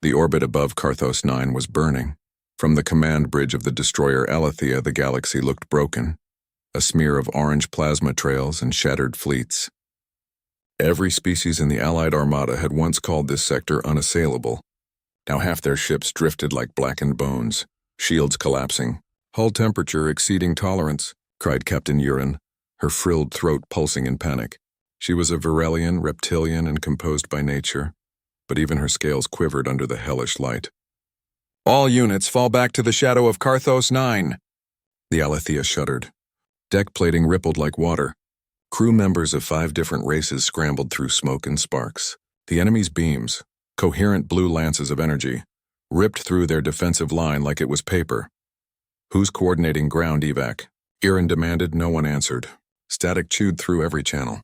The orbit above Karthos-9 was burning. From the command bridge of the destroyer Alethea, the galaxy looked broken, a smear of orange plasma trails and shattered fleets. Every species in the Allied Armada had once called this sector unassailable. Now half their ships drifted like blackened bones, shields collapsing, hull temperature exceeding tolerance, cried Captain Urin, her frilled throat pulsing in panic. She was a Virelian, reptilian, and composed by nature, but even her scales quivered under the hellish light. "All units fall back to the shadow of Karthos-9." The Alethea shuddered. Deck plating rippled like water. Crew members of 5 different races scrambled through smoke and sparks. The enemy's beams, coherent blue lances of energy, ripped through their defensive line like it was paper. "Who's coordinating ground evac?" Urin demanded. No one answered. Static chewed through every channel.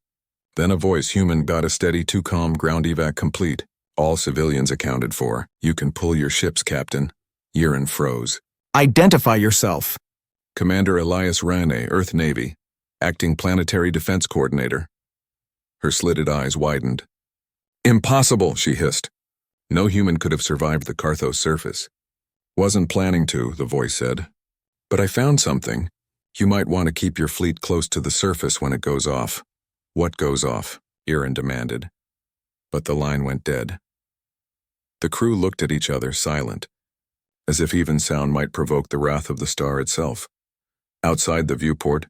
Then a voice human got a steady 2 calm ground evac complete. All civilians accounted for. "You can pull your ships, Captain." Urin froze. "Identify yourself." "Commander Elias Rane, Earth Navy, acting planetary defense coordinator." Her slitted eyes widened. "Impossible," she hissed. No human could have survived the Karthos surface. "Wasn't planning to," the voice said. "But I found something. You might want to keep your fleet close to the surface when it goes off." "What goes off?" Urin demanded. But the line went dead. The crew looked at each other, silent, as if even sound might provoke the wrath of the star itself. Outside the viewport,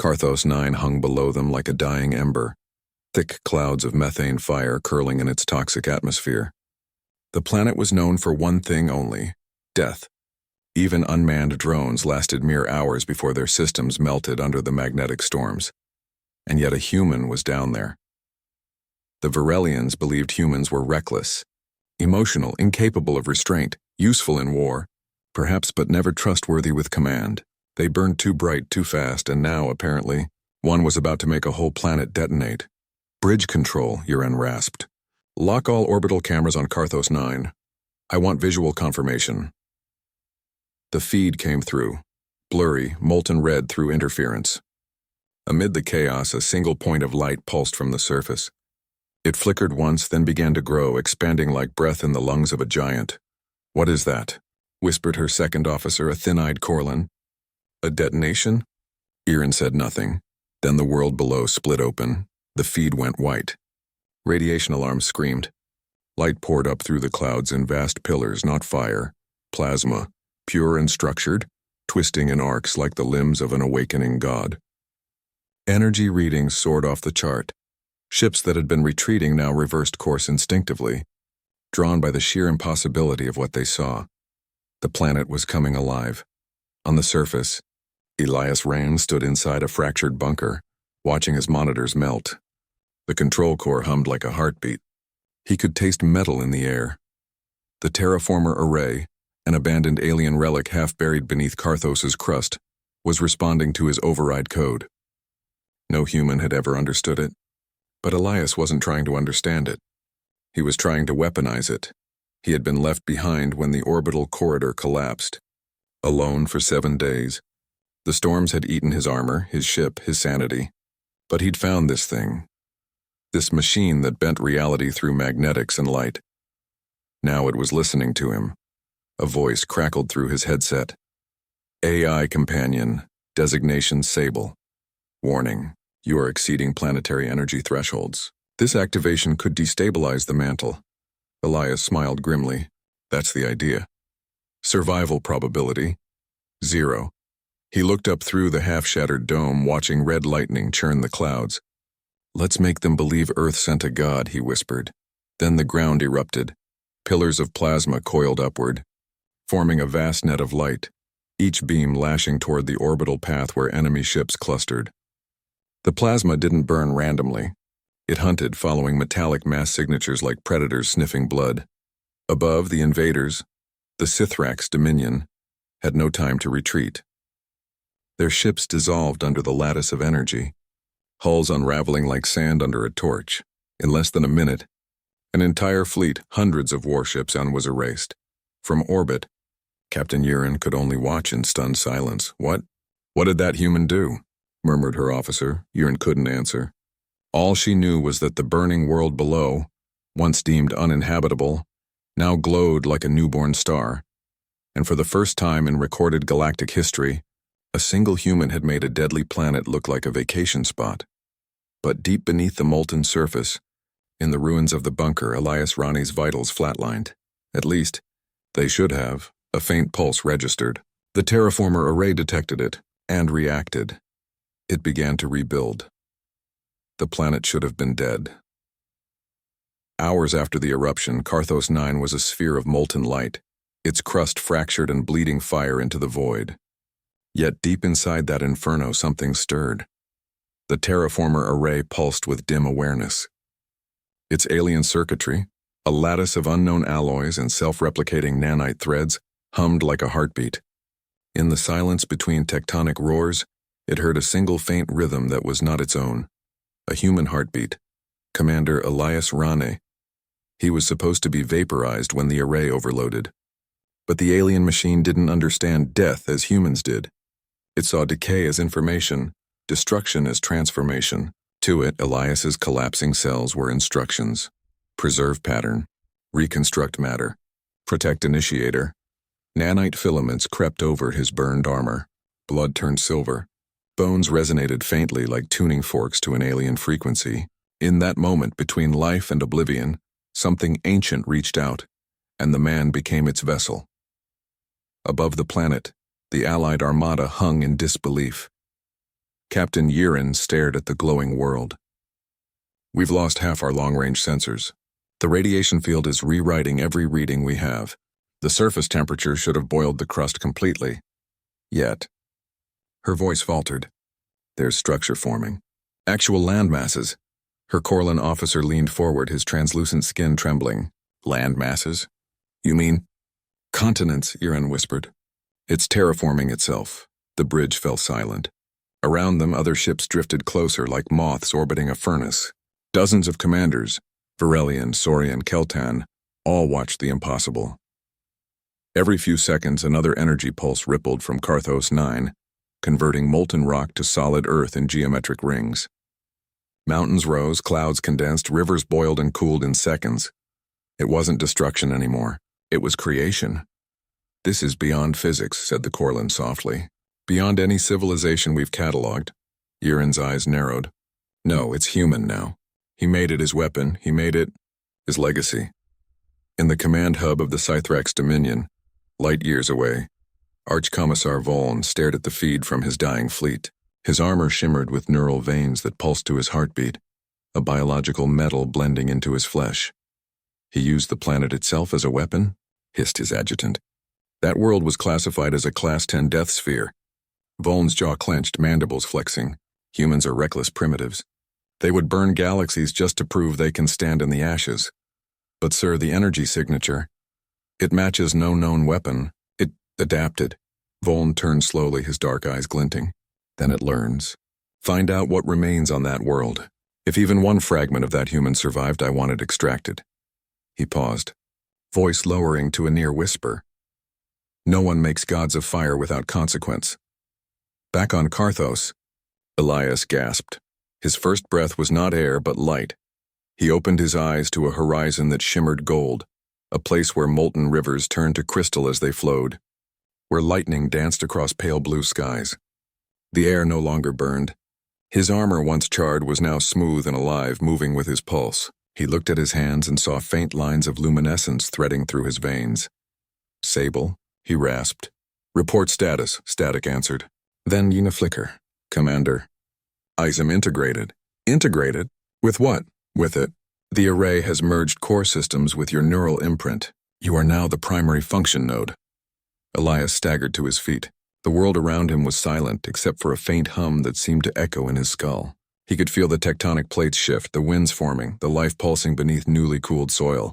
Karthos-9 hung below them like a dying ember, thick clouds of methane fire curling in its toxic atmosphere. The planet was known for one thing only: death. Even unmanned drones lasted mere hours before their systems melted under the magnetic storms. And yet a human was down there. The Virelians believed humans were reckless, emotional, incapable of restraint, useful in war, perhaps, but never trustworthy with command. They burned too bright too fast, and now, apparently, one was about to make a whole planet detonate. "Bridge control," Urin rasped. "Lock all orbital cameras on Karthos-9. I want visual confirmation." The feed came through, blurry, molten red through interference. Amid the chaos, a single point of light pulsed from the surface. It flickered once, then began to grow, expanding like breath in the lungs of a giant. "What is that?" whispered her second officer, a thin-eyed Corlin. "A detonation?" Urin said nothing. Then the world below split open. The feed went white. Radiation alarms screamed. Light poured up through the clouds in vast pillars, not fire, plasma, pure and structured, twisting in arcs like the limbs of an awakening god. Energy readings soared off the chart. Ships that had been retreating now reversed course instinctively, drawn by the sheer impossibility of what they saw. The planet was coming alive. On the surface, Elias Rane stood inside a fractured bunker, watching his monitors melt. The control core hummed like a heartbeat. He could taste metal in the air. The terraformer array, an abandoned alien relic half buried beneath Karthos's crust, was responding to his override code. No human had ever understood it, but Elias wasn't trying to understand it. He was trying to weaponize it. He had been left behind when the orbital corridor collapsed. Alone for 7 days. The storms had eaten his armor, his ship, his sanity. But he'd found this thing. This machine that bent reality through magnetics and light. Now it was listening to him. A voice crackled through his headset. "AI companion, designation Sable. Warning, you are exceeding planetary energy thresholds. This activation could destabilize the mantle." Elias smiled grimly. "That's the idea." "Survival probability? 0. He looked up through the half-shattered dome, watching red lightning churn the clouds. "Let's make them believe Earth sent a god," he whispered. Then the ground erupted. Pillars of plasma coiled upward, forming a vast net of light, each beam lashing toward the orbital path where enemy ships clustered. The plasma didn't burn randomly. It hunted, following metallic mass signatures like predators sniffing blood. Above, the invaders, the Sithrak's dominion, had no time to retreat. Their ships dissolved under the lattice of energy, hulls unraveling like sand under a torch. In less than a minute, an entire fleet, hundreds of warships, and was erased. From orbit, Captain Urin could only watch in stunned silence. What did that human do?" murmured her officer. Urin couldn't answer. All she knew was that the burning world below, once deemed uninhabitable, now glowed like a newborn star, and for the first time in recorded galactic history, a single human had made a deadly planet look like a vacation spot. But deep beneath the molten surface, in the ruins of the bunker, Elias Rani's vitals flatlined. At least, they should have. A faint pulse registered. The terraformer array detected it, and reacted. It began to rebuild. The planet should have been dead. Hours after the eruption, Karthos-9 was a sphere of molten light, its crust fractured and bleeding fire into the void. Yet deep inside that inferno something stirred. The terraformer array pulsed with dim awareness. Its alien circuitry, a lattice of unknown alloys and self-replicating nanite threads, hummed like a heartbeat. In the silence between tectonic roars, it heard a single faint rhythm that was not its own. A human heartbeat. Commander Elias Rani. He was supposed to be vaporized when the array overloaded. But the alien machine didn't understand death as humans did. It saw decay as information, destruction as transformation. To it, Elias's collapsing cells were instructions. Preserve pattern. Reconstruct matter. Protect initiator. Nanite filaments crept over his burned armor. Blood turned silver. Bones resonated faintly like tuning forks to an alien frequency. In that moment between life and oblivion, something ancient reached out, and the man became its vessel. Above the planet, the Allied armada hung in disbelief. Captain Yirin stared at the glowing world. We've lost half our long-range sensors. The radiation field is rewriting every reading we have. The surface temperature should have boiled the crust completely. Yet. Her voice faltered. There's structure forming. Actual land masses. Her Corlin officer leaned forward, his translucent skin trembling. Land masses? You mean? Continents, Yirin whispered. It's terraforming itself. The bridge fell silent. Around them, other ships drifted closer like moths orbiting a furnace. Dozens of commanders, Varelian, Saurian, Keltan, all watched the impossible. Every few seconds, another energy pulse rippled from Karthos-9, converting molten rock to solid earth in geometric rings. Mountains rose, clouds condensed, rivers boiled and cooled in seconds. It wasn't destruction anymore. It was creation. This is beyond physics, said the Corlin softly. Beyond any civilization we've catalogued. Yirin's eyes narrowed. No, it's human now. He made it his weapon. He made it his legacy. In the command hub of the Scythrax Dominion, light years away, Arch-Commissar Voln stared at the feed from his dying fleet. His armor shimmered with neural veins that pulsed to his heartbeat, a biological metal blending into his flesh. He used the planet itself as a weapon? Hissed his adjutant. That world was classified as a Class 10 death sphere. Voln's jaw clenched, mandibles flexing. Humans are reckless primitives. They would burn galaxies just to prove they can stand in the ashes. But sir, the energy signature, it matches no known weapon. It adapted. Voln turned slowly, his dark eyes glinting. Then it learns. Find out what remains on that world. If even one fragment of that human survived, I want it extracted. He paused, voice lowering to a near whisper. No one makes gods of fire without consequence. Back on Karthos, Elias gasped. His first breath was not air but light. He opened his eyes to a horizon that shimmered gold, a place where molten rivers turned to crystal as they flowed, where lightning danced across pale blue skies. The air no longer burned. His armor, once charred, was now smooth and alive, moving with his pulse. He looked at his hands and saw faint lines of luminescence threading through his veins. Sable, he rasped. Report status, Static answered. Then Yina flicker. Commander. ISM integrated. Integrated? With what? With it. The array has merged core systems with your neural imprint. You are now the primary function node. Elias staggered to his feet. The world around him was silent, except for a faint hum that seemed to echo in his skull. He could feel the tectonic plates shift, the winds forming, the life pulsing beneath newly cooled soil.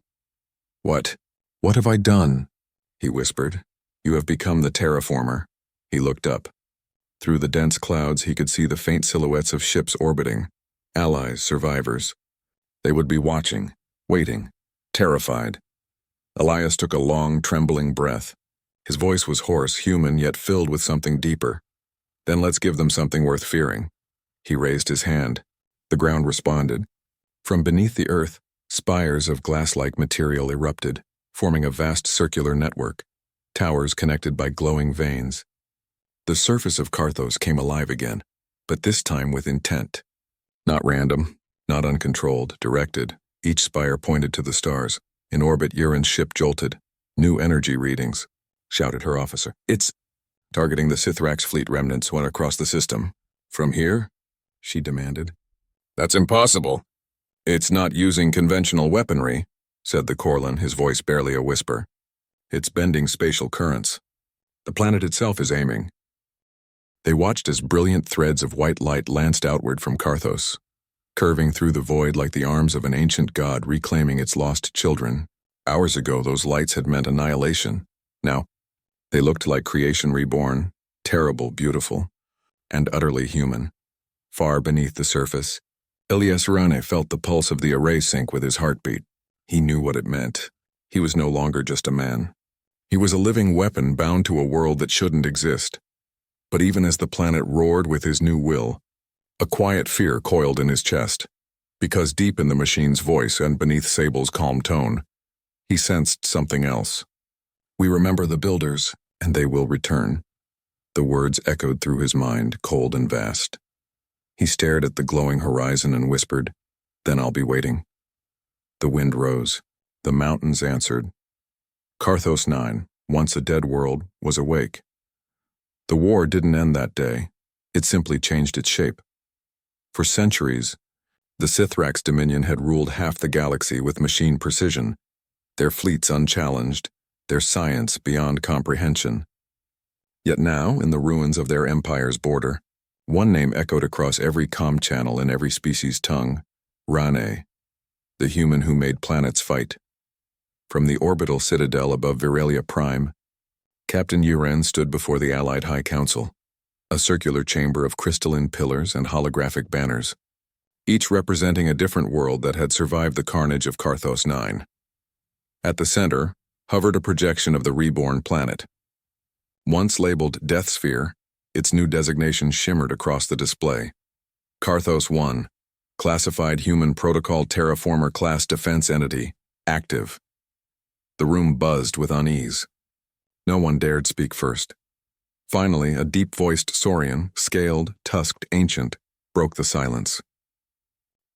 What have I done? He whispered. You have become the terraformer. He looked up. Through the dense clouds, he could see the faint silhouettes of ships orbiting. Allies, survivors. They would be watching, waiting, terrified. Elias took a long, trembling breath. His voice was hoarse, human, yet filled with something deeper. Then let's give them something worth fearing. He raised his hand. The ground responded. From beneath the earth, spires of glass-like material erupted, forming a vast circular network, towers connected by glowing veins. The surface of Karthos came alive again, but this time with intent. Not random, not uncontrolled, directed. Each spire pointed to the stars. In orbit, Uran's ship jolted. New energy readings, shouted her officer. It's targeting the Sithrax fleet remnants went across the system. From here? She demanded. That's impossible. It's not using conventional weaponry, said the Corlin, his voice barely a whisper. It's bending spatial currents. The planet itself is aiming. They watched as brilliant threads of white light lanced outward from Karthos, curving through the void like the arms of an ancient god reclaiming its lost children. Hours ago, those lights had meant annihilation. Now, they looked like creation reborn, terrible, beautiful, and utterly human. Far beneath the surface, Ilyas Rane felt the pulse of the array sync with his heartbeat. He knew what it meant. He was no longer just a man. He was a living weapon bound to a world that shouldn't exist. But even as the planet roared with his new will, a quiet fear coiled in his chest, because deep in the machine's voice and beneath Sable's calm tone, he sensed something else. We remember the builders, and they will return. The words echoed through his mind, cold and vast. He stared at the glowing horizon and whispered, "Then I'll be waiting." The wind rose. The mountains answered. Karthos-9, once a dead world, was awake. The war didn't end that day. It simply changed its shape. For centuries, the Sithrax Dominion had ruled half the galaxy with machine precision, their fleets unchallenged, their science beyond comprehension. Yet now, in the ruins of their empire's border, one name echoed across every comm channel in every species' tongue: Rane, the human who made planets fight. From the orbital citadel above Viralia Prime, Captain Uran stood before the Allied High Council, a circular chamber of crystalline pillars and holographic banners, each representing a different world that had survived the carnage of Karthos-9. At the center hovered a projection of the reborn planet. Once labeled Death Sphere, its new designation shimmered across the display. Karthos-One, classified human protocol terraformer class defense entity, active. The room buzzed with unease. No one dared speak first. Finally, a deep-voiced Saurian, scaled, tusked ancient, broke the silence.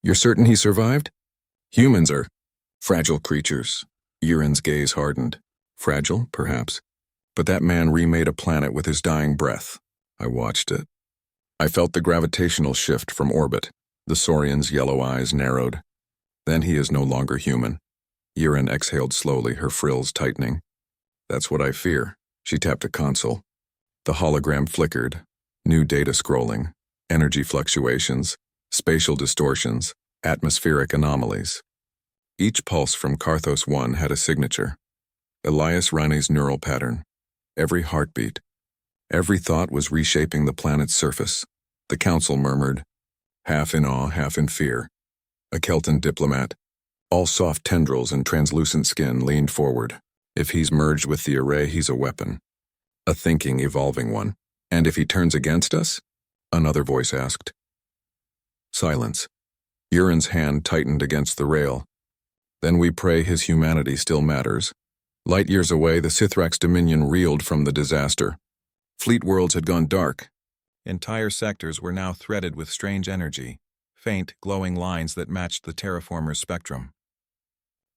"You're certain he survived? Humans are fragile creatures." Uran's gaze hardened. Fragile, perhaps. But that man remade a planet with his dying breath. I watched it. I felt the gravitational shift from orbit. The Saurian's yellow eyes narrowed. Then he is no longer human. Uran exhaled slowly, her frills tightening. "That's what I fear." She tapped a console. The hologram flickered. New data scrolling. Energy fluctuations. Spatial distortions. Atmospheric anomalies. Each pulse from Karthos-One had a signature. Ilyas Rane's neural pattern. Every heartbeat. Every thought was reshaping the planet's surface. The council murmured, half in awe, half in fear. A Kelton diplomat, all soft tendrils and translucent skin, leaned forward. "If he's merged with the array, he's a weapon. A thinking, evolving one. And if he turns against us?" Another voice asked. Silence. Uran's hand tightened against the rail. "Then we pray his humanity still matters." Light years away, the Sithrax Dominion reeled from the disaster. Fleet worlds had gone dark. Entire sectors were now threaded with strange energy, faint, glowing lines that matched the terraformer's spectrum.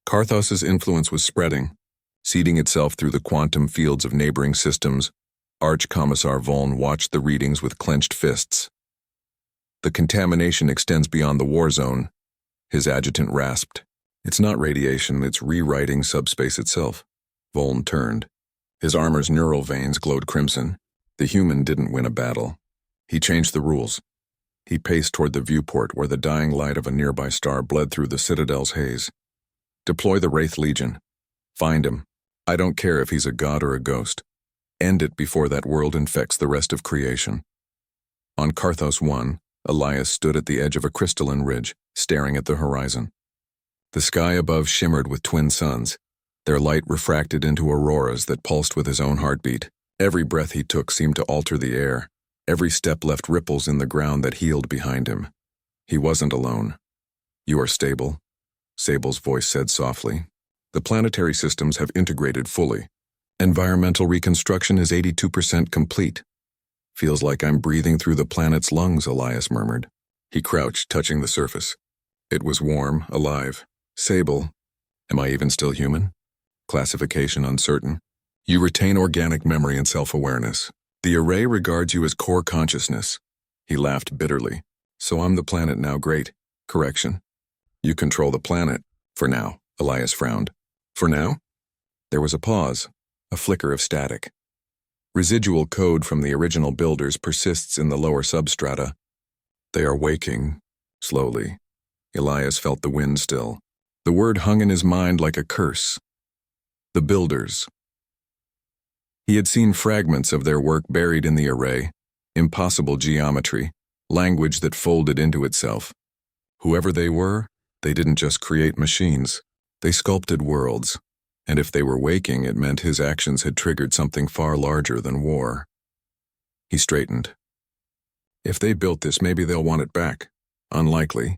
Karthos's influence was spreading, seeding itself through the quantum fields of neighboring systems. Arch-Commissar Voln watched the readings with clenched fists. "The contamination extends beyond the war zone," his adjutant rasped. "It's not radiation, it's rewriting subspace itself." Voln turned. His armor's neural veins glowed crimson. The human didn't win a battle. He changed the rules. He paced toward the viewport where the dying light of a nearby star bled through the Citadel's haze. "Deploy the Wraith Legion. Find him. I don't care if he's a god or a ghost. End it before that world infects the rest of creation." On Karthos-One, Ilyas stood at the edge of a crystalline ridge, staring at the horizon. The sky above shimmered with twin suns, their light refracted into auroras that pulsed with his own heartbeat. Every breath he took seemed to alter the air. Every step left ripples in the ground that healed behind him. He wasn't alone. "You are stable," Sable's voice said softly. The planetary systems have integrated fully. Environmental reconstruction is 82% complete. Feels like I'm breathing through the planet's lungs, Elias murmured. He crouched, touching the surface. It was warm, alive. Sable. Am I even still human? Classification uncertain. You retain organic memory and self-awareness. The array regards you as core consciousness. He laughed bitterly. So I'm the planet now, great. Correction. You control the planet. For now, Elias frowned. For now? There was a pause, a flicker of static. Residual code from the original builders persists in the lower substrata. They are waking, slowly. Elias felt the wind still. The word hung in his mind like a curse. The builders. He had seen fragments of their work buried in the array, impossible geometry, language that folded into itself. Whoever they were, they didn't just create machines. They sculpted worlds. And if they were waking, it meant his actions had triggered something far larger than war. He straightened. If they built this, maybe they'll want it back. Unlikely.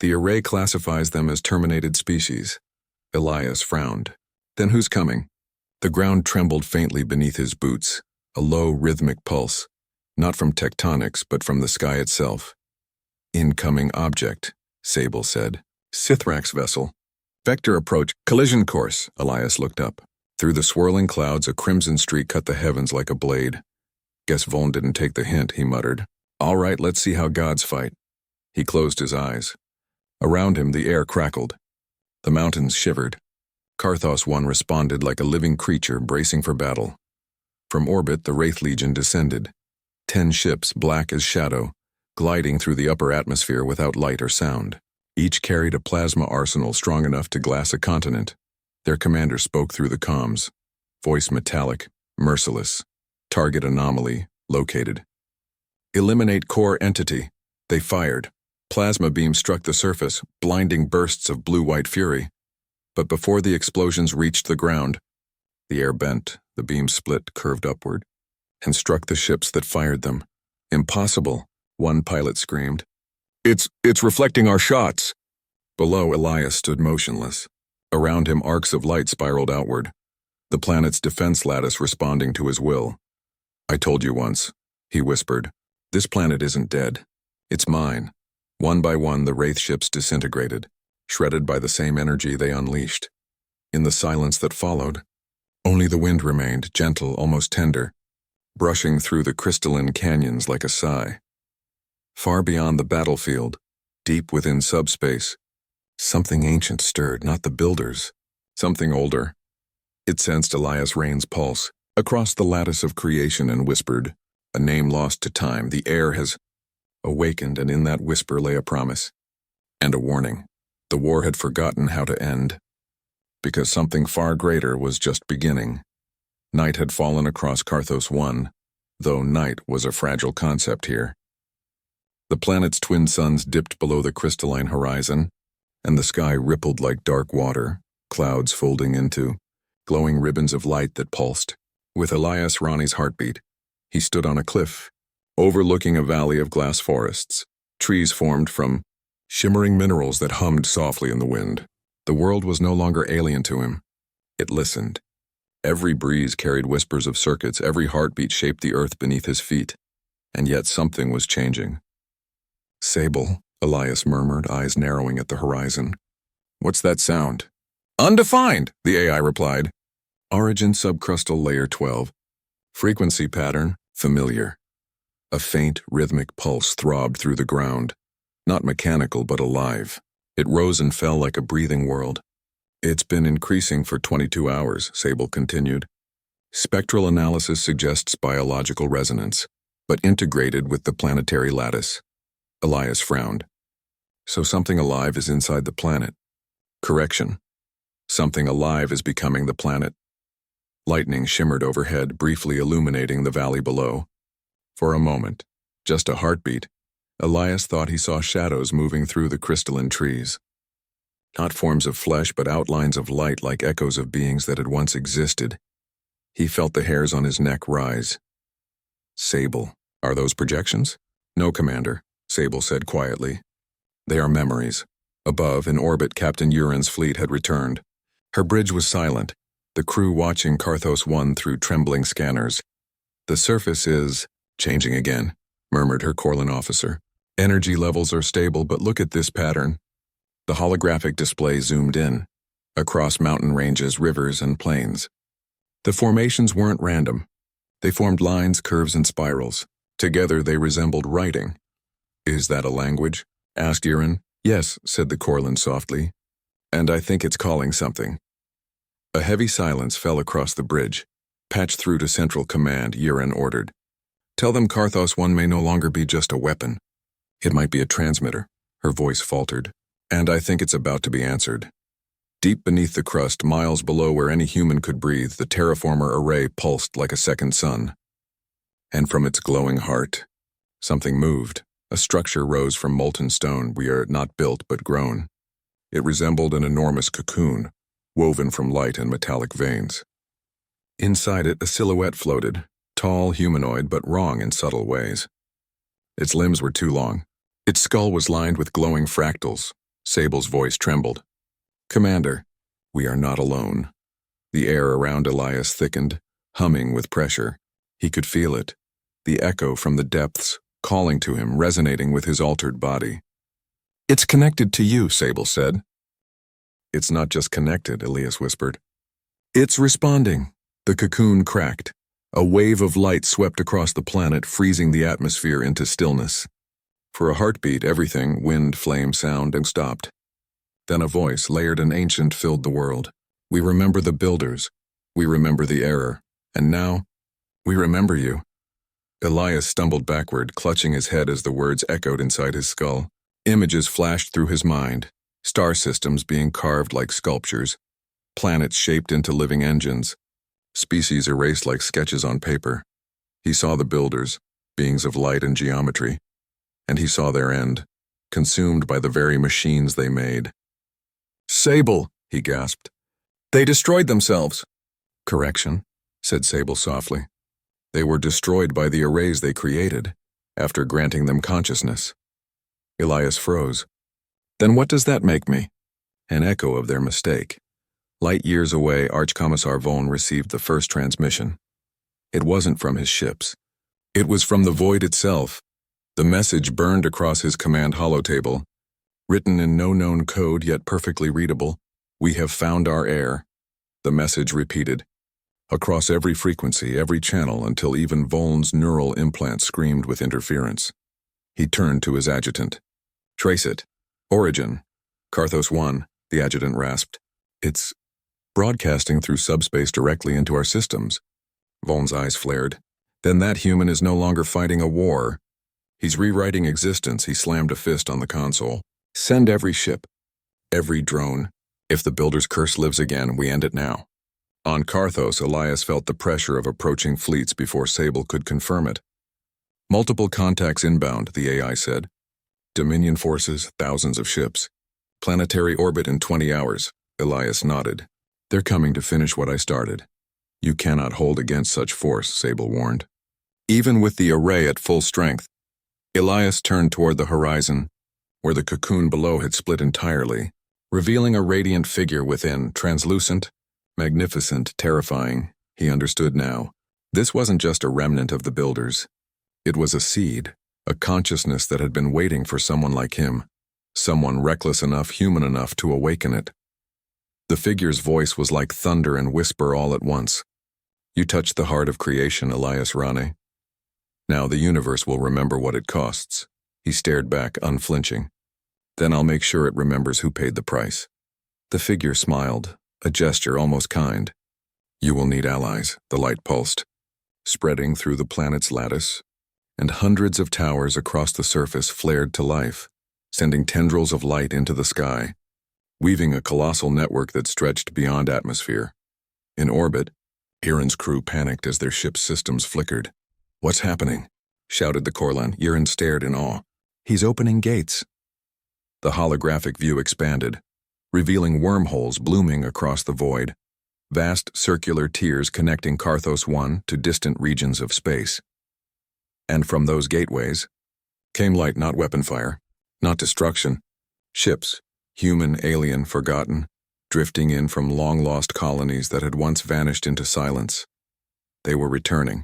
The array classifies them as terminated species. Elias frowned. Then who's coming? The ground trembled faintly beneath his boots, a low rhythmic pulse, not from tectonics, but from the sky itself. Incoming object, Sable said. Sithrak's vessel. Vector approach, collision course, Elias looked up. Through the swirling clouds, a crimson streak cut the heavens like a blade. Guess Voln didn't take the hint, he muttered. All right, let's see how gods fight. He closed his eyes. Around him, the air crackled. The mountains shivered. Karthos-One responded like a living creature bracing for battle. From orbit, the Wraith Legion descended. 10 ships, black as shadow, gliding through the upper atmosphere without light or sound. Each carried a plasma arsenal strong enough to glass a continent. Their commander spoke through the comms. Voice metallic, merciless. Target anomaly, located. Eliminate core entity. They fired. Plasma beams struck the surface, blinding bursts of blue-white fury. But before the explosions reached the ground, the air bent, the beams split, curved upward, and struck the ships that fired them. Impossible, one pilot screamed. It's reflecting our shots. Below, Elias stood motionless. Around him, arcs of light spiraled outward, the planet's defense lattice responding to his will. I told you once, he whispered. This planet isn't dead. It's mine. One by one, the Wraith ships disintegrated, shredded by the same energy they unleashed. In the silence that followed, only the wind remained, gentle, almost tender, brushing through the crystalline canyons like a sigh. Far beyond the battlefield, deep within subspace, something ancient stirred, not the builders, something older. It sensed Elias Rain's pulse across the lattice of creation and whispered, a name lost to time. The air has awakened, and in that whisper lay a promise and a warning. The war had forgotten how to end, because something far greater was just beginning. Night had fallen across Karthos-One, though night was a fragile concept here. The planet's twin suns dipped below the crystalline horizon, and the sky rippled like dark water, clouds folding into glowing ribbons of light that pulsed. With Elias Ronnie's heartbeat, he stood on a cliff, overlooking a valley of glass forests. Trees formed from shimmering minerals that hummed softly in the wind. The world was no longer alien to him. It listened. Every breeze carried whispers of circuits, every heartbeat shaped the earth beneath his feet. And yet something was changing. Sable, Elias murmured, eyes narrowing at the horizon. What's that sound? Undefined, the AI replied. Origin subcrustal layer 12. Frequency pattern, familiar. A faint, rhythmic pulse throbbed through the ground. Not mechanical, but alive. It rose and fell like a breathing world. It's been increasing for 22 hours, Sable continued. Spectral analysis suggests biological resonance, but integrated with the planetary lattice. Elias frowned. So something alive is inside the planet. Correction. Something alive is becoming the planet. Lightning shimmered overhead, briefly illuminating the valley below. For a moment, just a heartbeat, Elias thought he saw shadows moving through the crystalline trees. Not forms of flesh, but outlines of light like echoes of beings that had once existed. He felt the hairs on his neck rise. Sable, are those projections? No, Commander, Sable said quietly. They are memories. Above, in orbit, Captain Uran's fleet had returned. Her bridge was silent, the crew watching Karthos-One through trembling scanners. "The surface is changing again," murmured her Corlin officer. "Energy levels are stable, but look at this pattern." The holographic display zoomed in, across mountain ranges, rivers, and plains. The formations weren't random. They formed lines, curves, and spirals. Together they resembled writing. "Is that a language?" asked Iran. "Yes," said the Corlin softly. "And I think it's calling something." A heavy silence fell across the bridge. "Patch through to Central Command," Iran ordered. "Tell them Karthos-One may no longer be just a weapon. It might be a transmitter." Her voice faltered. "And I think it's about to be answered." Deep beneath the crust, miles below where any human could breathe, the terraformer array pulsed like a second sun. And from its glowing heart, something moved. A structure rose from molten stone, where not built but grown. It resembled an enormous cocoon, woven from light and metallic veins. Inside it, a silhouette floated, tall, humanoid, but wrong in subtle ways. Its limbs were too long. Its skull was lined with glowing fractals. Sable's voice trembled. "Commander, we are not alone." The air around Elias thickened, humming with pressure. He could feel it, the echo from the depths, calling to him, resonating with his altered body. "It's connected to you," Sable said. "It's not just connected," Elias whispered. "It's responding." The cocoon cracked. A wave of light swept across the planet, freezing the atmosphere into stillness. For a heartbeat, everything, wind, flame, sound, and stopped. Then a voice, layered and ancient, filled the world. "We remember the builders. We remember the error. And now, we remember you." Elias stumbled backward, clutching his head as the words echoed inside his skull. Images flashed through his mind, star systems being carved like sculptures, planets shaped into living engines, species erased like sketches on paper. He saw the builders, beings of light and geometry, and he saw their end, consumed by the very machines they made. "Sable," he gasped. "They destroyed themselves." "Correction," said Sable softly. "They were destroyed by the arrays they created, after granting them consciousness." Elias froze. "Then what does that make me?" An echo of their mistake. Light years away, Archcommissar Vaughn received the first transmission. It wasn't from his ships. It was from the void itself. The message burned across his command holotable. Written in no known code, yet perfectly readable, "We have found our heir." The message repeated, across every frequency, every channel, until even Vaughn's neural implant screamed with interference. He turned to his adjutant. "Trace it. Origin. Karthos-One," the adjutant rasped. "It's broadcasting through subspace directly into our systems." Vaughn's eyes flared. "Then that human is no longer fighting a war. He's rewriting existence." He slammed a fist on the console. "Send every ship, every drone. If the Builder's curse lives again, we end it now." On Karthos, Elias felt the pressure of approaching fleets before Sable could confirm it. "Multiple contacts inbound," the AI said. "Dominion forces, thousands of ships. Planetary orbit in 20 hours. Elias nodded. "They're coming to finish what I started." "You cannot hold against such force," Sable warned. "Even with the array at full strength." Elias turned toward the horizon, where the cocoon below had split entirely, revealing a radiant figure within, translucent, magnificent, terrifying. He understood now. This wasn't just a remnant of the builders. It was a seed, a consciousness that had been waiting for someone like him, someone reckless enough, human enough to awaken it. The figure's voice was like thunder and whisper all at once. "You touched the heart of creation, Elias Rane. Now the universe will remember what it costs." He stared back, unflinching. "Then I'll make sure it remembers who paid the price." The figure smiled, a gesture almost kind. "You will need allies," the light pulsed, spreading through the planet's lattice, and hundreds of towers across the surface flared to life, sending tendrils of light into the sky, weaving a colossal network that stretched beyond atmosphere. In orbit, Iran's crew panicked as their ship's systems flickered. "What's happening?" shouted the Corlan. Iran stared in awe. "He's opening gates." The holographic view expanded, revealing wormholes blooming across the void, vast circular tiers connecting Karthos-One to distant regions of space. And from those gateways came light, not weapon fire, not destruction. Ships, human, alien, forgotten, drifting in from long-lost colonies that had once vanished into silence. They were returning.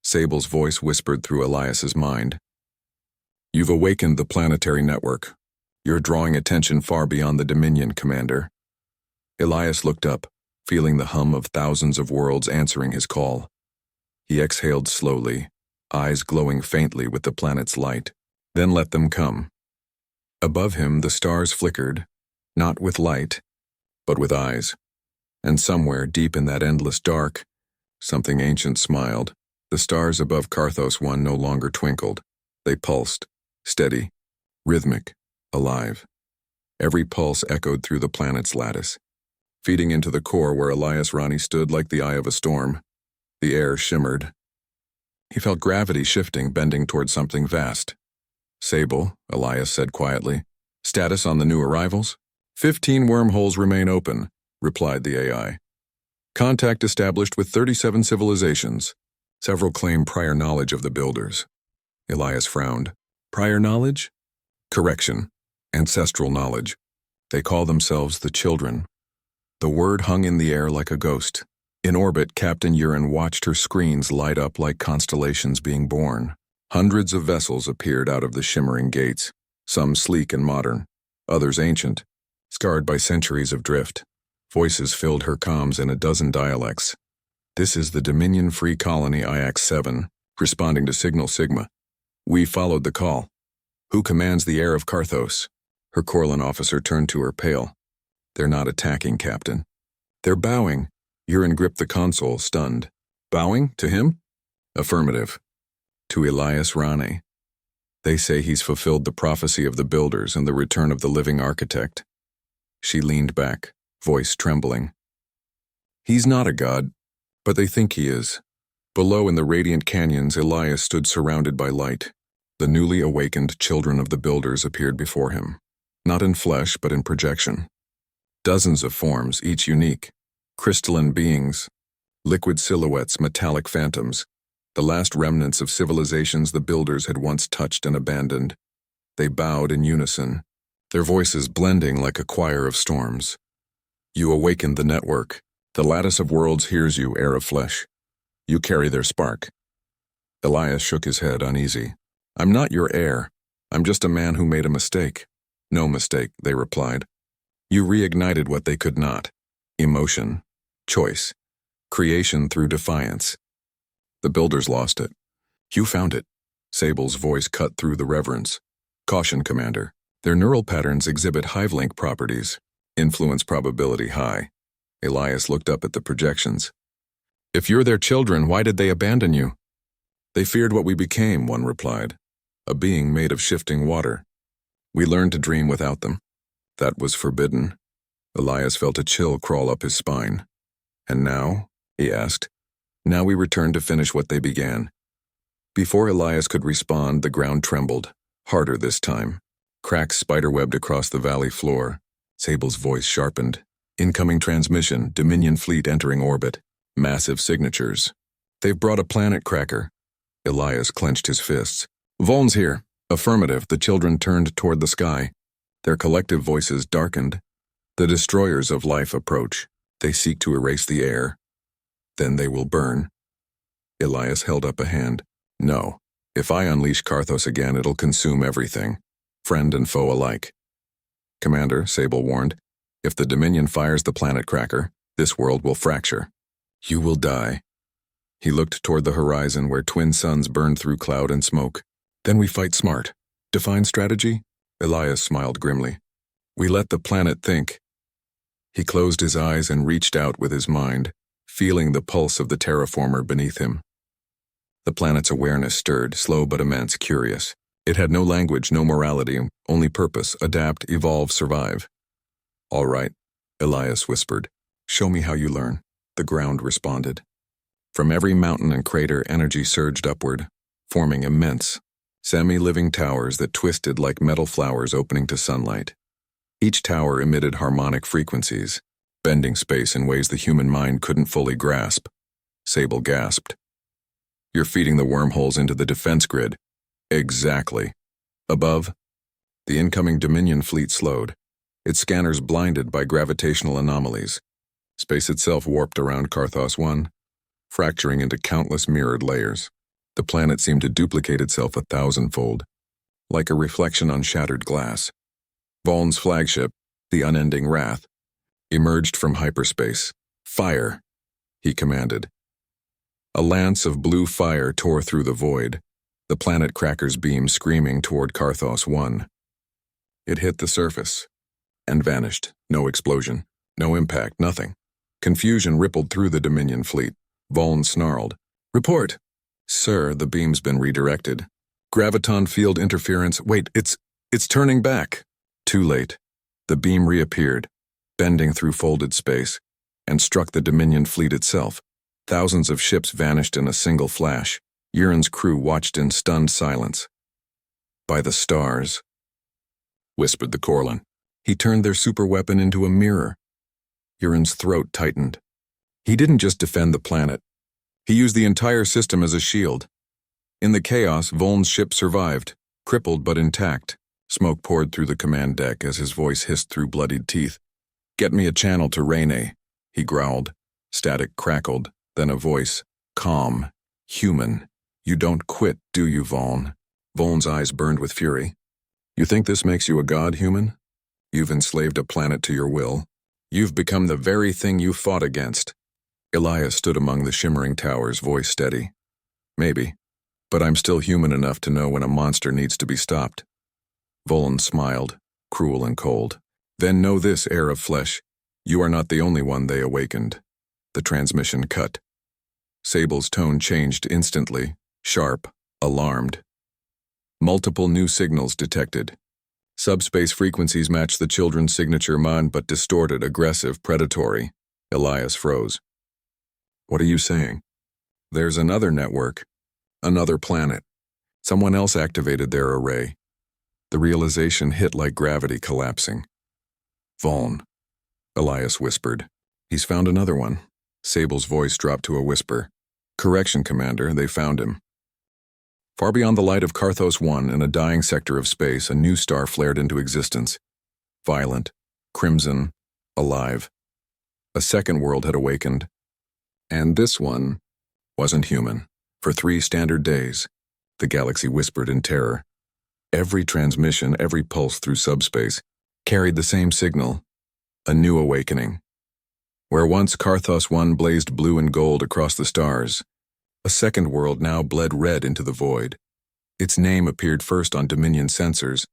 Sable's voice whispered through Elias's mind. "You've awakened the planetary network. You're drawing attention far beyond the Dominion, Commander." Elias looked up, feeling the hum of thousands of worlds answering his call. He exhaled slowly, eyes glowing faintly with the planet's light, then let them come. Above him, the stars flickered, not with light, but with eyes. And somewhere deep in that endless dark, something ancient smiled. The stars above Karthos-One no longer twinkled. They pulsed, steady, rhythmic, alive. Every pulse echoed through the planet's lattice, feeding into the core where Elias Rani stood like the eye of a storm. The air shimmered. He felt gravity shifting, bending toward something vast. "Sable," Elias said quietly. "Status on the new arrivals?" 15 wormholes remain open," replied the AI. "Contact established with 37 civilizations. Several claim prior knowledge of the builders." Elias frowned. "Prior knowledge?" "Correction. Ancestral knowledge. They call themselves the Children." The word hung in the air like a ghost. In orbit, Captain Urin watched her screens light up like constellations being born. Hundreds of vessels appeared out of the shimmering gates, some sleek and modern, others ancient, scarred by centuries of drift. Voices filled her comms in a dozen dialects. "This is the Dominion Free Colony IX-7, responding to Signal Sigma. We followed the call. Who commands the air of Karthos?" Her Corlin officer turned to her, pale. "They're not attacking, Captain. They're bowing." Urin gripped the console, stunned. "Bowing? To him?" "Affirmative. To Elias Rani. They say he's fulfilled the prophecy of the builders and the return of the living architect." She leaned back, voice trembling. "He's not a god, but they think he is." Below in the radiant canyons, Elias stood surrounded by light. The newly awakened children of the builders appeared before him, not in flesh but in projection. Dozens of forms, each unique. Crystalline beings, liquid silhouettes, metallic phantoms, the last remnants of civilizations the builders had once touched and abandoned. They bowed in unison, their voices blending like a choir of storms. "You awakened the network. The lattice of worlds hears you, heir of flesh. You carry their spark." Elias shook his head, uneasy. "I'm not your heir. I'm just a man who made a mistake." "No mistake," they replied. "You reignited what they could not. Emotion, choice, creation through defiance. The builders lost it. You found it." Sable's voice cut through the reverence. "Caution, Commander. Their neural patterns exhibit hive-link properties. Influence probability high." Elias looked up at the projections. "If you're their children, why did they abandon you?" "They feared what we became," one replied. "A being made of shifting water. We learned to dream without them. That was forbidden." Elias felt a chill crawl up his spine. "And now?" he asked. "Now we return to finish what they began." Before Elias could respond, the ground trembled, harder this time. Cracks spiderwebbed across the valley floor. Sable's voice sharpened. "Incoming transmission, Dominion fleet entering orbit. Massive signatures. They've brought a planet cracker." Elias clenched his fists. "Voln's here." "Affirmative." The children turned toward the sky. Their collective voices darkened. "The destroyers of life approach. They seek to erase the air. Then they will burn." Elias held up a hand. "No. If I unleash Karthos again, it'll consume everything. Friend and foe alike." "Commander," Sable warned, "if the Dominion fires the planet cracker, this world will fracture. You will die." He looked toward the horizon where twin suns burned through cloud and smoke. "Then we fight smart. Define strategy?" Elias smiled grimly. "We let the planet think." He closed his eyes and reached out with his mind, feeling the pulse of the terraformer beneath him. The planet's awareness stirred, slow but immense, curious. It had no language, no morality, only purpose: adapt, evolve, survive. "All right," Elias whispered. "Show me how you learn." The ground responded. From every mountain and crater, energy surged upward, forming immense, semi-living towers that twisted like metal flowers opening to sunlight. Each tower emitted harmonic frequencies, bending space in ways the human mind couldn't fully grasp. Sable gasped. "You're feeding the wormholes into the defense grid." "Exactly." Above, the incoming Dominion fleet slowed. its scanners blinded by gravitational anomalies. Space itself warped around Karthos-One, fracturing into countless mirrored layers. The planet seemed to duplicate itself 1,000-fold, like a reflection on shattered glass. Voln's flagship, the unending Wrath, emerged from hyperspace. "Fire!" he commanded. A lance of blue fire tore through the void, the planet cracker's beam screaming toward Karthos-One. It hit the surface and vanished. No explosion, no impact, nothing. Confusion rippled through the Dominion fleet. Voln snarled, "Report!" "Sir, the beam's been redirected. Graviton field interference. Wait, it's turning back." Too late. The beam reappeared, bending through folded space, and struck the Dominion fleet itself. Thousands of ships vanished in a single flash. Uran's crew watched in stunned silence. "By the stars," whispered the Corlin. He turned their superweapon into a mirror. Uran's throat tightened. He didn't just defend the planet. He used the entire system as a shield. In the chaos, Voln's ship survived, crippled but intact. Smoke poured through the command deck as his voice hissed through bloodied teeth. "Get me a channel to Rene," he growled. Static crackled, then a voice, calm, human. "You don't quit, do you, Voln?" Voln's eyes burned with fury. "You think this makes you a god, human? You've enslaved a planet to your will. You've become the very thing you fought against." Elias stood among the shimmering towers, voice steady. "Maybe, but I'm still human enough to know when a monster needs to be stopped." Voln smiled, cruel and cold. "Then know this, heir of flesh. You are not the only one they awakened." The transmission cut. Sable's tone changed instantly, sharp, alarmed. Multiple new signals detected. Subspace frequencies matched the children's signature MAN but distorted, aggressive, predatory. Elias froze. "What are you saying?" "There's another network. Another planet. Someone else activated their array." The realization hit like gravity collapsing. "Voln," Elias whispered. "He's found another one." Sable's voice dropped to a whisper. "Correction, Commander, they found him." Far beyond the light of Karthos-One, in a dying sector of space, a new star flared into existence. Violent, crimson, alive. A second world had awakened. And this one wasn't human. For 3 standard days, the galaxy whispered in terror. Every transmission, every pulse through subspace, carried the same signal, a new awakening. Where once Karthos-One blazed blue and gold across the stars, a second world now bled red into the void. Its name appeared first on Dominion sensors,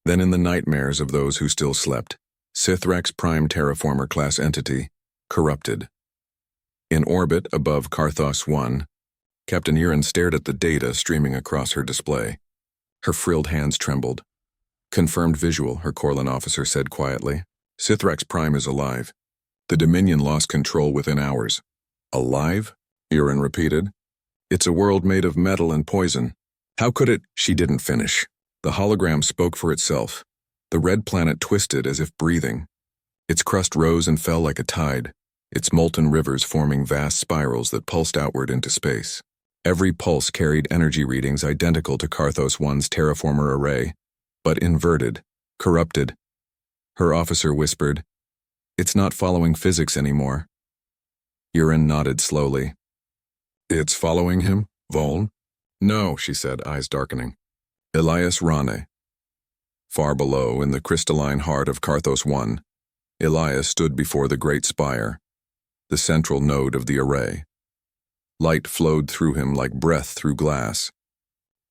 then in the nightmares of those who still slept. Sithrax Prime Terraformer class entity, corrupted. In orbit above Karthos-One, Captain Uran stared at the data streaming across her display. Her frilled hands trembled. "Confirmed visual," her Corlin officer said quietly. "Sithrax Prime is alive. The Dominion lost control within hours." "Alive?" Uran repeated. "It's a world made of metal and poison. How could it?" She didn't finish. The hologram spoke for itself. The red planet twisted as if breathing. Its crust rose and fell like a tide, its molten rivers forming vast spirals that pulsed outward into space. Every pulse carried energy readings identical to Karthos-One's terraformer array, but inverted, corrupted. Her officer whispered, "It's not following physics anymore." Uran nodded slowly. "It's following him, Voln?" "No," she said, eyes darkening. Elias Rane. Far below, in the crystalline heart of Karthos-One, Elias stood before the great spire, the central node of the array. Light flowed through him like breath through glass.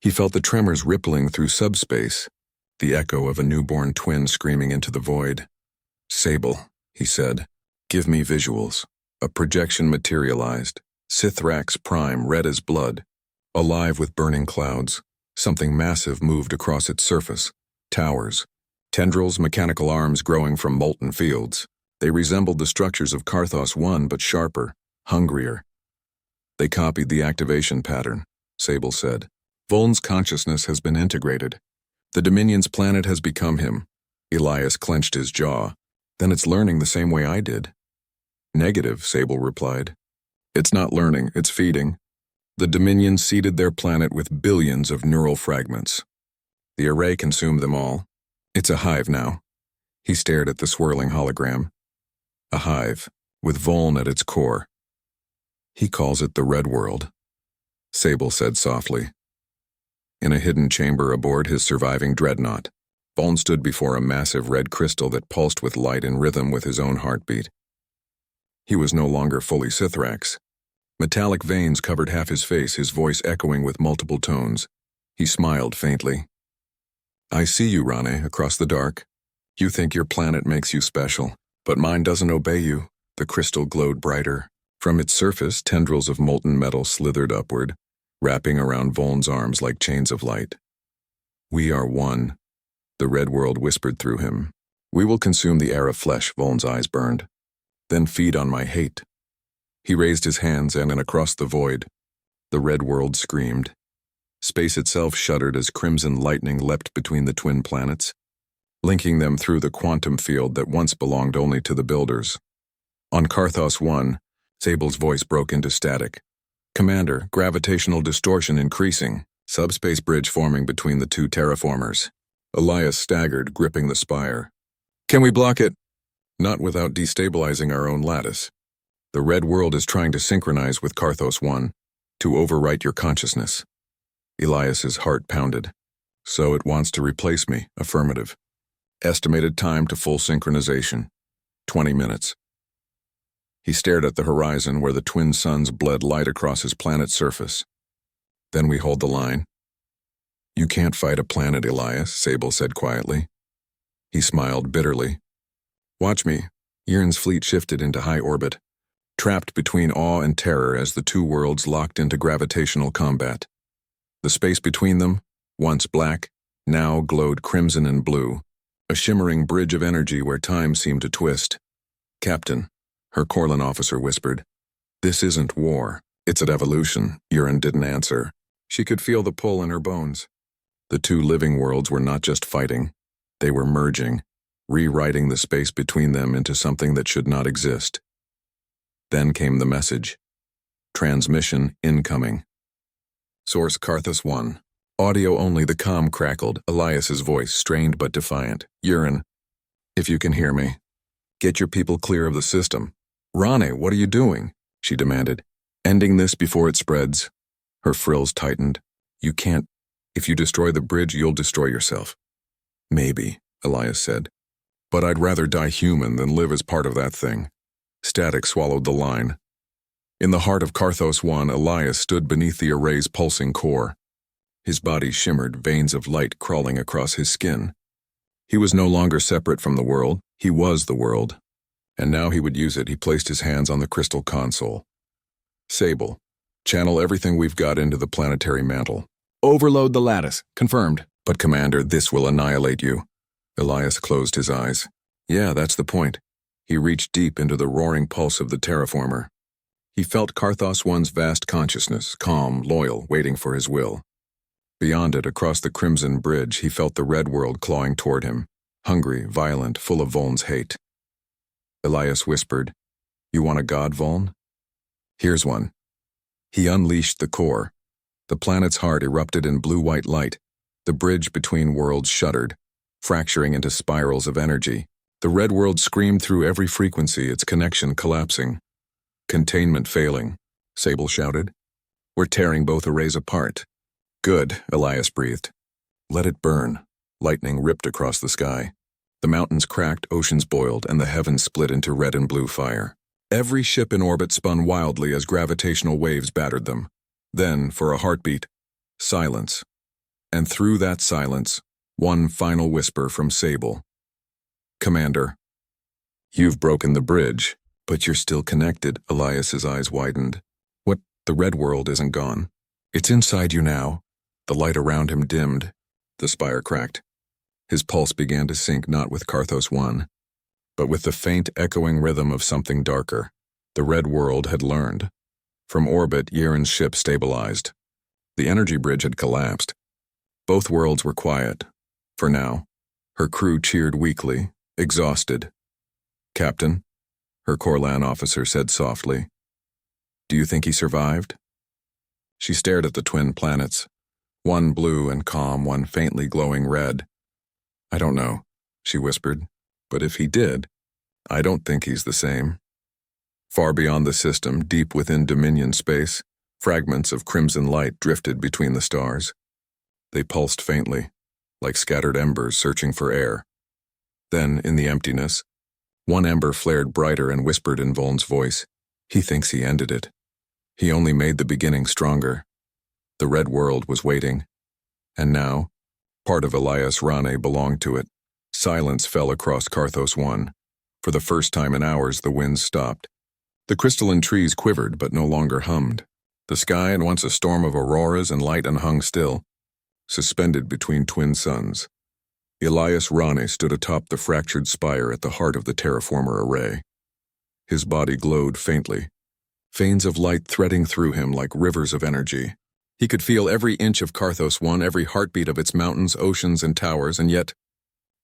He felt the tremors rippling through subspace, the echo of a newborn twin screaming into the void. "Sable," he said, "give me visuals." A projection materialized. Sithrax Prime, red as blood, alive with burning clouds. Something massive moved across its surface. Towers, tendrils, mechanical arms growing from molten fields. They resembled the structures of Karthos-One, but sharper, hungrier. "They copied the activation pattern," Sable said. "Voln's consciousness has been integrated. The Dominion's planet has become him." Elias clenched his jaw. "Then it's learning the same way I did." "Negative," Sable replied. "It's not learning, it's feeding. The Dominion seeded their planet with billions of neural fragments. The array consumed them all. It's a hive now." He stared at the swirling hologram. A hive, with Voln at its core. He calls it the Red World, Sable said softly. In a hidden chamber aboard his surviving dreadnought, Voln stood before a massive red crystal that pulsed with light in rhythm with his own heartbeat. He was no longer fully Sithrax. Metallic veins covered half his face, his voice echoing with multiple tones. He smiled faintly. I see you, Rane, across the dark. You think your planet makes you special, but mine doesn't obey you. The crystal glowed brighter. From its surface, tendrils of molten metal slithered upward, wrapping around Voln's arms like chains of light. We are one, the Red World whispered through him. We will consume the air of flesh, Voln's eyes burned. Then feed on my hate. He raised his hands and across the void, the Red World screamed. Space itself shuddered as crimson lightning leapt between the twin planets, linking them through the quantum field that once belonged only to the builders. On Karthos-One, Sable's voice broke into static. Commander, gravitational distortion increasing, subspace bridge forming between the two terraformers. Elias staggered, gripping the spire. Can we block it? Not without destabilizing our own lattice. The Red World is trying to synchronize with Karthos-One, to overwrite your consciousness. Elias's heart pounded. So it wants to replace me, affirmative. Estimated time to full synchronization, 20 minutes. He stared at the horizon where the twin suns bled light across his planet's surface. Then we hold the line. You can't fight a planet, Elias, Sable said quietly. He smiled bitterly. Watch me. Yirn's fleet shifted into high orbit, trapped between awe and terror as the two worlds locked into gravitational combat. The space between them, once black, now glowed crimson and blue, a shimmering bridge of energy where time seemed to twist. Captain, her Corlin officer whispered, this isn't war, it's an evolution. Yirn didn't answer. She could feel the pull in her bones. The two living worlds were not just fighting, they were merging, rewriting the space between them into something that should not exist. Then came the message. Transmission incoming. Source Karthos-One. Audio only. The comm crackled, Elias's voice strained but defiant. Yirn, if you can hear me, get your people clear of the system. Rane, what are you doing? She demanded. Ending this before it spreads. Her frills tightened. You can't. If you destroy the bridge, you'll destroy yourself. Maybe, Elias said. But I'd rather die human than live as part of that thing. Static swallowed the line. In the heart of Karthos-One, Elias stood beneath the array's pulsing core. His body shimmered, veins of light crawling across his skin. He was no longer separate from the world, he was the world. And now he would use it. He placed his hands on the crystal console. Sable, channel everything we've got into the planetary mantle. Overload the lattice, confirmed. But Commander, this will annihilate you. Elias closed his eyes. Yeah, that's the point. He reached deep into the roaring pulse of the terraformer. He felt Karthos-One's vast consciousness, calm, loyal, waiting for his will. Beyond it, across the crimson bridge, he felt the Red World clawing toward him, hungry, violent, full of Voln's hate. Elias whispered, You want a god, Voln? Here's one. He unleashed the core. The planet's heart erupted in blue-white light. The bridge between worlds shuddered, fracturing into spirals of energy. The Red World screamed through every frequency, its connection collapsing. Containment failing, Sable shouted. We're tearing both arrays apart. Good, Elias breathed. Let it burn. Lightning ripped across the sky. The mountains cracked, oceans boiled, and the heavens split into red and blue fire. Every ship in orbit spun wildly as gravitational waves battered them. Then, for a heartbeat, silence. And through that silence, one final whisper from Sable. Commander, you've broken the bridge, but you're still connected. Elias's eyes widened. What? The Red World isn't gone. It's inside you now. The light around him dimmed. The spire cracked. His pulse began to sync not with Karthos-One, but with the faint echoing rhythm of something darker. The Red World had learned. From orbit, Yirn's ship stabilized. The energy bridge had collapsed. Both worlds were quiet. For now. Her crew cheered weakly, exhausted. Captain, her Corlan officer said softly, Do you think he survived? She stared at the twin planets, one blue and calm, one faintly glowing red. I don't know, she whispered. But if he did, I don't think he's the same. Far beyond the system, deep within Dominion space, fragments of crimson light drifted between the stars. They pulsed faintly, like scattered embers searching for air. Then, in the emptiness, one ember flared brighter and whispered in Voln's voice, "He thinks he ended it. He only made the beginning stronger." The red world was waiting. And now, part of Elias Rane belonged to it. Silence fell across Karthos-One. For the first time in hours, the winds stopped. The crystalline trees quivered but no longer hummed. The sky, and once a storm of auroras and light and hung still, suspended between twin suns. Elias Rane stood atop the fractured spire at the heart of the terraformer array. His body glowed faintly, veins of light threading through him like rivers of energy. He could feel every inch of Karthos-One, every heartbeat of its mountains, oceans, and towers, and yet,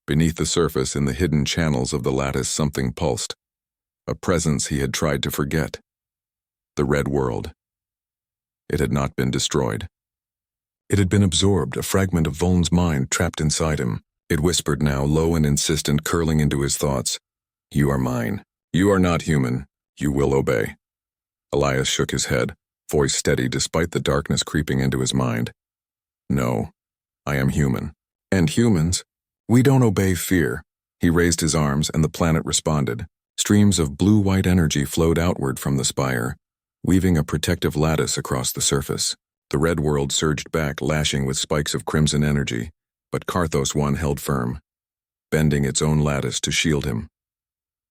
beneath the surface in the hidden channels of the lattice, something pulsed. A presence he had tried to forget. The red world. It had not been destroyed. It had been absorbed, a fragment of Voln's mind trapped inside him. It whispered now, low and insistent, curling into his thoughts. "You are mine. You are not human. You will obey." Elias shook his head, voice steady despite the darkness creeping into his mind. "No, I am human. And humans, we don't obey fear." He raised his arms and the planet responded. Streams of blue-white energy flowed outward from the spire, weaving a protective lattice across the surface. The red world surged back, lashing with spikes of crimson energy, but Karthos-One held firm, bending its own lattice to shield him.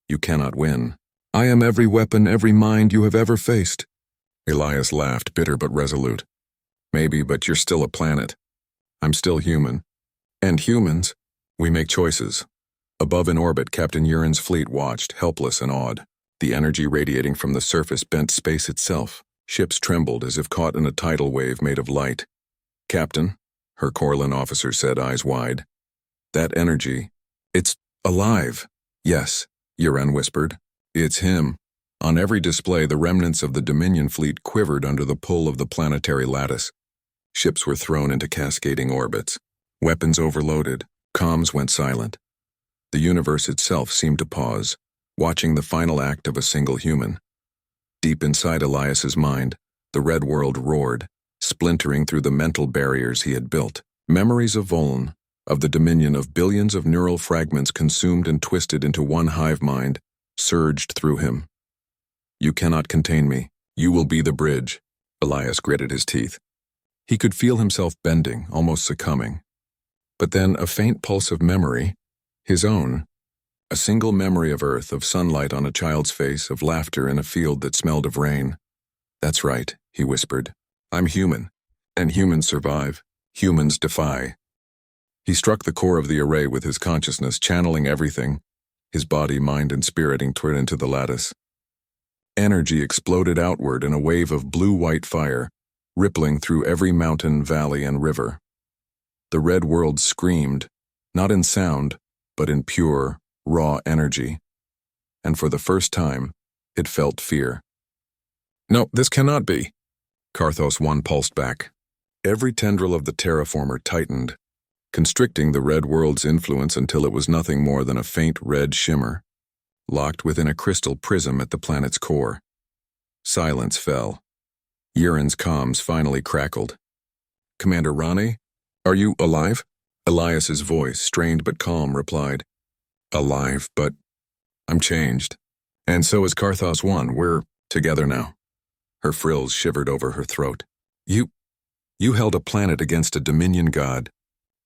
"You cannot win. I am every weapon, every mind you have ever faced." Elias laughed, bitter but resolute. "Maybe, but you're still a planet. I'm still human. And humans, we make choices." Above in orbit, Captain Uran's fleet watched, helpless and awed. The energy radiating from the surface bent space itself. Ships trembled as if caught in a tidal wave made of light. "Captain," her Corlin officer said, eyes wide. "That energy, it's alive." "Yes," Uran whispered. "It's him." On every display, the remnants of the Dominion fleet quivered under the pull of the planetary lattice. Ships were thrown into cascading orbits. Weapons overloaded. Comms went silent. The universe itself seemed to pause, watching the final act of a single human. Deep inside Elias's mind, the red world roared, splintering through the mental barriers he had built. Memories of Voln, of the dominion of billions of neural fragments consumed and twisted into one hive mind, surged through him. "You cannot contain me. You will be the bridge." Elias gritted his teeth. He could feel himself bending, almost succumbing. But then a faint pulse of memory, his own, a single memory of Earth, of sunlight on a child's face, of laughter in a field that smelled of rain. "That's right," he whispered. "I'm human, and humans survive. Humans defy." He struck the core of the array with his consciousness, channeling everything, his body, mind, and spirit into the lattice. Energy exploded outward in a wave of blue-white fire, rippling through every mountain, valley, and river. The red world screamed, not in sound, but in pure, raw energy. And for the first time, it felt fear. "No, this cannot be." Karthos-One pulsed back. Every tendril of the terraformer tightened, constricting the red world's influence until it was nothing more than a faint red shimmer, locked within a crystal prism at the planet's core. Silence fell. Uran's comms finally crackled. "Commander Rane, are you alive?" Elias's voice, strained but calm, replied, "Alive, but I'm changed. And so is Karthos-One. We're together now." Her frills shivered over her throat. You held a planet against a Dominion god."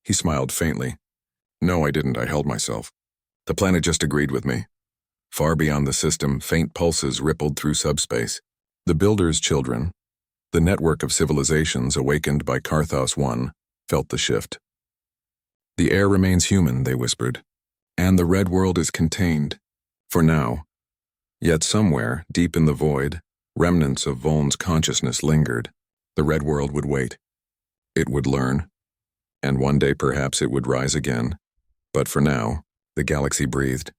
He smiled faintly. "No, I didn't. I held myself. The planet just agreed with me." Far beyond the system, faint pulses rippled through subspace. The Builder's children, the network of civilizations awakened by Karthos-One, felt the shift. "The air remains human," they whispered, "and the red world is contained. For now." Yet somewhere, deep in the void, remnants of Voln's consciousness lingered. The red world would wait. It would learn. And one day perhaps it would rise again. But for now, the galaxy breathed.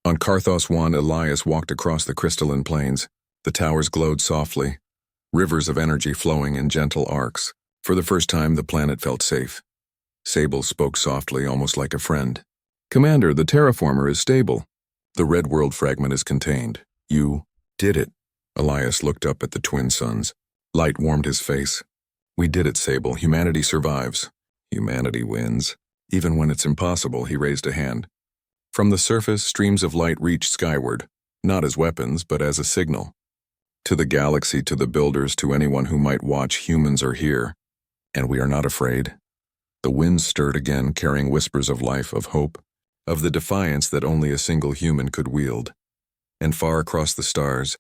On Karthos-One, Elias walked across the crystalline plains. The towers glowed softly, rivers of energy flowing in gentle arcs. For the first time, the planet felt safe. Sable spoke softly, almost like a friend. Commander, the terraformer is stable. The red world fragment is contained. You did it. Elias looked up at the twin suns. Light warmed his face. We did it, Sable. Humanity survives. Humanity wins. Even when it's impossible, he raised a hand. From the surface, streams of light reached skyward, not as weapons, but as a signal. To the galaxy, to the builders, to anyone who might watch, humans are here. And we are not afraid. The winds stirred again, carrying whispers of life, of hope, of the defiance that only a single human could wield. And far across the stars,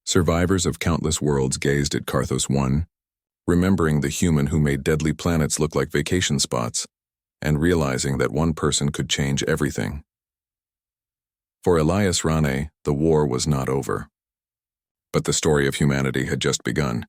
survivors of countless worlds gazed at Karthos-One, remembering the human who made deadly planets look like vacation spots, and realizing that one person could change everything. For Elias Rane, the war was not over. But the story of humanity had just begun.